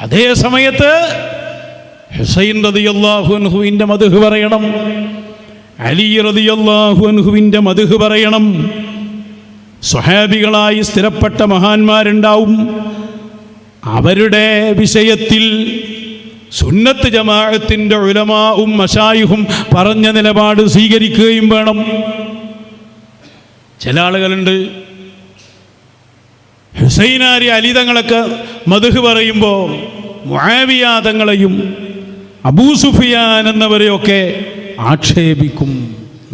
അതേ സമയത്ത് ഹുസൈൻ റളിയല്ലാഹു അൻഹുവിൻ്റെ മദ്ഹ് പറയണം, അലി റളിയല്ലാഹു അൻഹുവിൻ്റെ മദ്ഹ് പറയണം. സ്വഹാബികളായി സ്ഥിരപ്പെട്ട മഹാന്മാരുണ്ടാവും. അവരുടെ വിഷയത്തിൽ സുന്നത്ത് ജമാഅത്തിൻ്റെ ഉലമാഉം മശായിഖും പറഞ്ഞ നിലപാട് സ്വീകരിക്കുകയും വേണം. ചില ആളുകളുണ്ട് ഹുസൈനാരി അലി തങ്ങളൊക്കെ മദ്ഹ് പറയുമ്പോൾ മുആവിയ തങ്ങളെയും അബൂ സുഫിയാൻ എന്നവരെയൊക്കെ ആക്ഷേപിക്കും.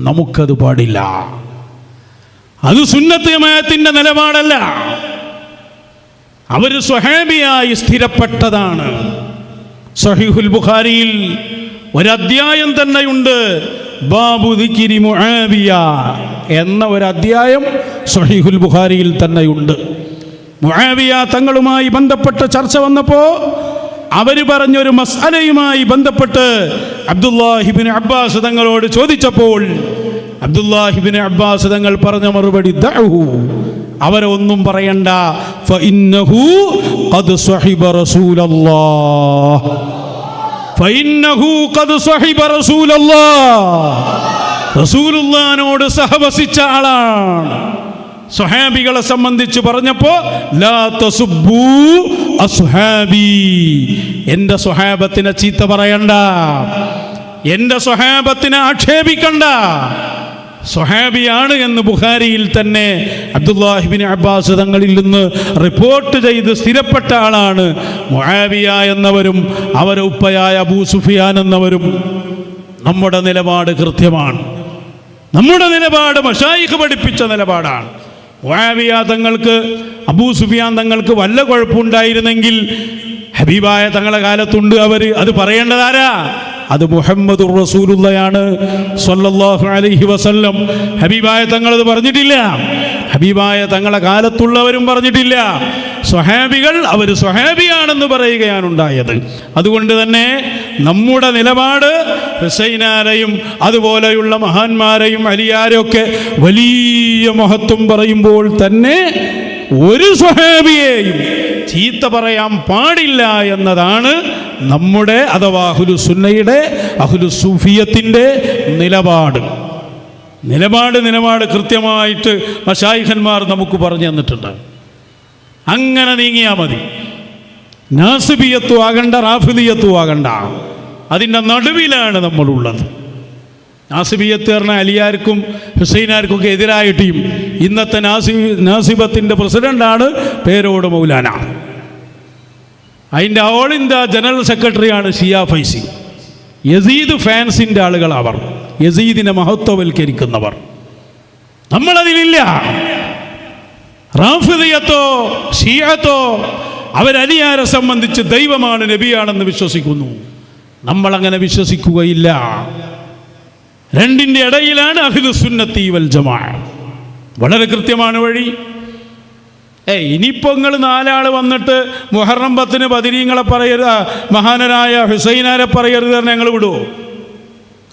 നമുക്കത് പാടില്ല. അത് സുന്നത്ത് ജമാഅത്തിൻ്റെ നിലപാടല്ല. അവർ സ്വഹാബിയായി സ്ഥിരപ്പെട്ടതാണ്. സഹീഹുൽ ബുഖാരിയിൽ ഒരധ്യായം തന്നെയുണ്ട്, ബാബു ദിക്രി മുആവിയ എന്ന ഒരധ്യായം സഹീഹുൽ ബുഖാരിയിൽ തന്നെയുണ്ട്. മുആവിയ തങ്ങളുമായി ബന്ധപ്പെട്ട ചർച്ച വന്നപ്പോൾ അവർ പറഞ്ഞൊരു മസ്അലയുമായി ബന്ധപ്പെട്ട് അബ്ദുല്ലാഹിബ്നു അബ്ബാസ് തങ്ങളോട് ചോദിച്ചപ്പോൾ അബ്ദുല്ലാഹിബ്നു അബ്ബാസ് തങ്ങൾ പറഞ്ഞ മറുപടി, ദഅഹു, അവരെ ഒന്നും പറയണ്ട, ഫഇന്നഹു ഖദ് സ്വഹിബ റസൂലല്ലാഹ്, ഫഇന്നഹു ഖദ് സ്വഹിബ റസൂലല്ലാഹ്, റസൂലുള്ളാഹിനോട് സഹവസിച്ച ആളാണ്. സ്വഹാബികളെ സംബന്ധിച്ച് പറഞ്ഞപ്പോൾ ലാ തസുബ്ബു അസ്ഹാബി, എൻ്റെ സ്വഹാബത്തിനെ ചീത്ത പറയണ്ട, എൻ്റെ സ്വഹാബത്തിനെ ആക്ഷേപിക്കണ്ട. സ്വഹാബിയാണ് എന്ന് ബുഖാരിയിൽ തന്നെ അബ്ദുല്ലാഹിബ്നു അബ്ബാസ് തങ്ങളിൽ നിന്ന് റിപ്പോർട്ട് ചെയ്ത് സ്ഥിരപ്പെട്ട ആളാണ് മുആവിയ എന്നവരും അവരുടെ ഉപ്പയായ അബൂ സുഫിയാൻ എന്നവരും. നമ്മുടെ നിലപാട് കൃത്യമാണ്. നമ്മുടെ നിലപാട് മശായിഖ് പഠിപ്പിച്ച നിലപാടാണ്. മുആവിയ തങ്ങൾക്ക് അബൂ സുഫിയാൻ തങ്ങൾക്ക് വല്ല കുഴപ്പമുണ്ടായിരുന്നെങ്കിൽ ഹബീബായ തങ്ങളുടെ കാലത്തുണ്ട് അവർ, അത് പറയേണ്ടതാരാ? അത് മുഹമ്മദുർ റസൂലുള്ളയാണ് സ്വല്ലല്ലാഹു അലൈഹി വസല്ലം. ഹബീബായ തങ്ങളത് പറഞ്ഞിട്ടില്ല, ഹബീബായ തങ്ങളുടെ കാലത്തുള്ളവരും പറഞ്ഞിട്ടില്ല. സ്വഹാബികൾ അവർ സ്വഹാബിയാണെന്ന് പറയുകയാണ് ഉണ്ടായത്. അതുകൊണ്ട് തന്നെ നമ്മുടെ നിലപാട് ഹുസൈനാരെയും അതുപോലെയുള്ള മഹാന്മാരെയും അലിയാരെയൊക്കെ വലിയ മഹത്വം പറയുമ്പോൾ തന്നെ ഒരു സ്വഹാബിയെയും ചീത്ത പറയാൻ പാടില്ല എന്നതാണ് നമ്മുടെ അഥവാ അഹ്ലുസുന്നയുടെ അഹ്ലുസൂഫിയത്തിൻ്റെ നിലപാട്. നിലപാട് കൃത്യമായിട്ട് മശായിഖന്മാർ നമുക്ക് പറഞ്ഞു തന്നിട്ടുണ്ട്. അങ്ങനെ നീങ്ങിയാൽ മതി. നാസിബിയത്തും ആകണ്ട, റാഫിദിയത്തും ആകണ്ട, അതിൻ്റെ നടുവിലാണ് നമ്മളുള്ളത്. നാസിബിയത്ത് പറഞ്ഞാൽ അലിയാർക്കും ഹുസൈനാർക്കും ഒക്കെ എതിരായ ടീം. ഇന്നത്തെ നാസിബത്തിൻ്റെ പ്രസിഡൻ്റാണ് പേരോട് മൗലാന. അതിൻ്റെ ഓൾ ഇന്ത്യ ജനറൽ സെക്രട്ടറിയാണ് ഷിയ ഫൈസി. യസീദ് ഫാൻസിൻ്റെ ആളുകൾ അവർ, യസീദിനെ മഹത്വവൽക്കരിക്കുന്നവർ. നമ്മളതിലില്ല. റാഫിദിയത്തോ ഷിയത്തോ അവരലിയാരെ സംബന്ധിച്ച് ദൈവമാണ്, നബിയാണെന്ന് വിശ്വസിക്കുന്നു. നമ്മളങ്ങനെ വിശ്വസിക്കുകയില്ല. രണ്ടിൻ്റെ ഇടയിലാണ് അഹ്ലുസുന്നത്തി വൽ ജമാഅ. വളരെ കൃത്യമാണ് വഴി. ഇനിയിപ്പോൾ നിങ്ങൾ നാലാൾ വന്നിട്ട് മുഹറം 10 ബദരീങ്ങളെ പറയരുത്, മഹാനരായ ഹുസൈനാരെ പറയരുത് എന്ന് ഞങ്ങൾ വിടുമോ?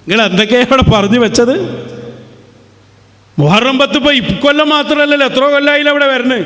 നിങ്ങൾ എന്തൊക്കെയാണ് അവിടെ പറഞ്ഞു വെച്ചത്? മുഹറം 10 ഇപ്പോൾ ഇക്കൊല്ലം മാത്രമല്ലല്ലോ, എത്രയോ കൊല്ലമായില്ല അവിടെ വരുന്നത്.